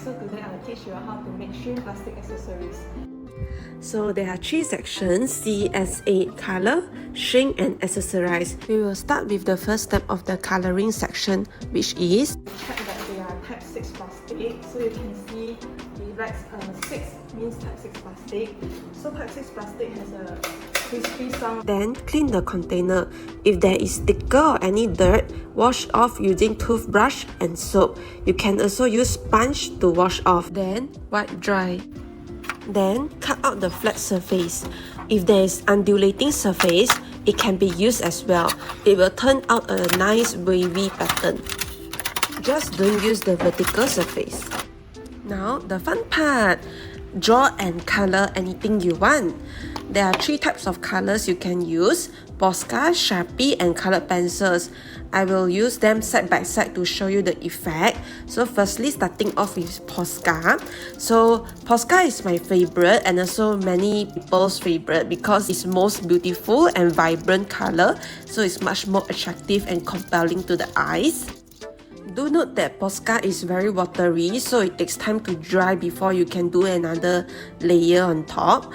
So today I'll teach you how to make shrink plastic accessories. So there are 3 sections: CSA, color, shrink and accessorize. We will start with the first step of the coloring section, which is check that they are type 6 plastic. So you can see the writes 6 means type 6 plastic. So type 6 plastic has a crispy sound. Then clean the container. If there is sticker or any dirt, wash off using toothbrush and soap. You can also use sponge to wash off. Then wipe dry. Then cut out the flat surface. If there is undulating surface, it can be used as well. It will turn out a nice wavy pattern. Just don't use the vertical surface. Now the fun part. Draw and color anything you want. There are 3 types of colors you can use: Posca, Sharpie and colored pencils. I will use them side by side to show you the effect. So firstly, starting off with Posca. So Posca is my favorite and also many people's favorite because it's most beautiful and vibrant color. So it's much more attractive and compelling to the eyes. Do note that Posca is very watery, so it takes time to dry before you can do another layer on top.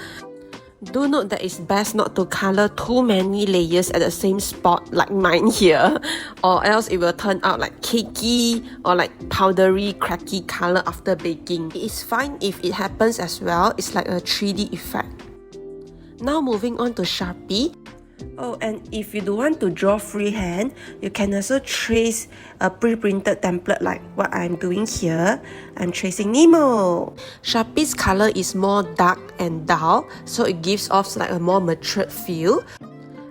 Do note that it's best not to color too many layers at the same spot like mine here, or else it will turn out like cakey or like powdery, cracky color after baking. It is fine if it happens as well. It's like a 3D effect. Now moving on to Sharpie. Oh, and if you don't want to draw freehand, you can also trace a pre-printed template like what I'm doing here. I'm tracing Nemo. Sharpie's color is more dark and dull, so it gives off like a more matured feel.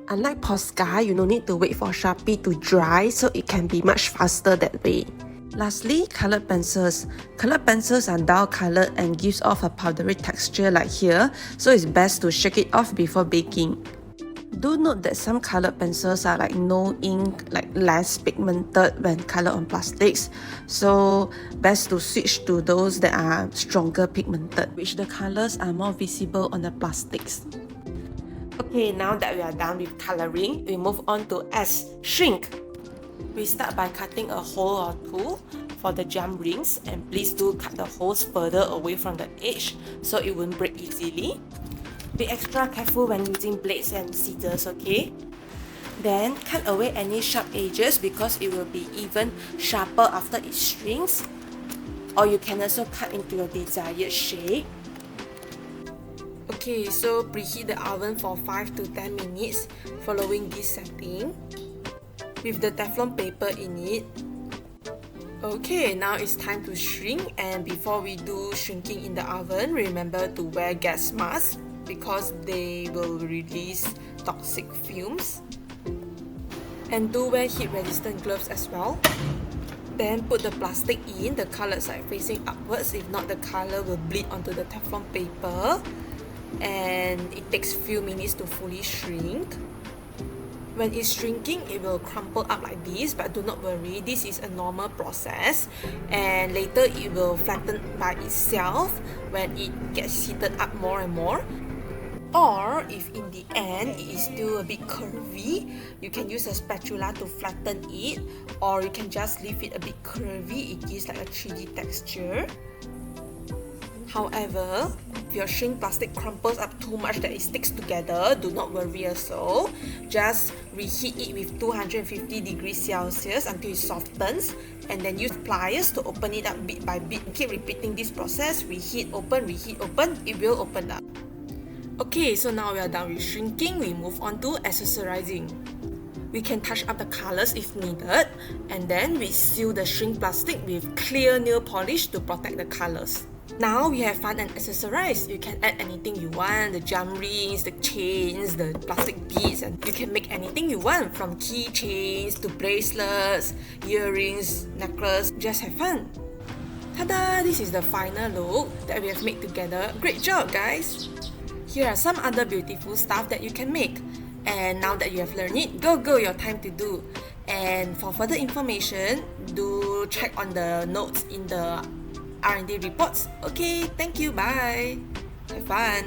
Unlike Posca, you don't need to wait for Sharpie to dry, so it can be much faster that way. Lastly, colored pencils. Colored pencils are dull colored and gives off a powdery texture like here, so it's best to shake it off before baking. Do note that some colored pencils are like no ink, like less pigmented when colored on plastics. So best to switch to those that are stronger pigmented, which the colors are more visible on the plastics. Okay, now that we are done with coloring, we move on to S, shrink. We start by cutting a hole or 2 for the jump rings, and please do cut the holes further away from the edge so it won't break easily. Be extra careful when using blades and scissors, okay? Then cut away any sharp edges because it will be even sharper after it shrinks. Or you can also cut into your desired shape. Okay, so preheat the oven for 5 to 10 minutes following this setting with the Teflon paper in it. Okay, now it's time to shrink, and before we do shrinking in the oven, remember to wear gas masks because they will release toxic fumes. And do wear heat resistant gloves as well. Then put the plastic in, the colored side facing upwards, if not the color will bleed onto the Teflon paper. And it takes few minutes to fully shrink. When it's shrinking, it will crumple up like this, but do not worry, this is a normal process. And later it will flatten by itself when it gets heated up more and more. Or if in the end it is still a bit curvy, you can use a spatula to flatten it, or you can just leave it a bit curvy, it gives like a 3D texture. However, if your shrink plastic crumples up too much that it sticks together, do not worry also. Just reheat it with 250 degrees Celsius until it softens, and then use pliers to open it up bit by bit. Keep repeating this process, reheat, open, it will open up. Okay, so now we are done with shrinking, we move on to accessorizing. We can touch up the colors if needed, and then we seal the shrink plastic with clear nail polish to protect the colors. Now we have fun and accessorize. You can add anything you want, the jump rings, the chains, the plastic beads, and you can make anything you want from keychains to bracelets, earrings, necklace. Just have fun. Ta-da! This is the final look that we have made together. Great job, guys! Here are some other beautiful stuff that you can make. And now that you have learned it, go, your time to do. And for further information, do check on the notes in the R&D reports. Okay, thank you, bye. Have fun.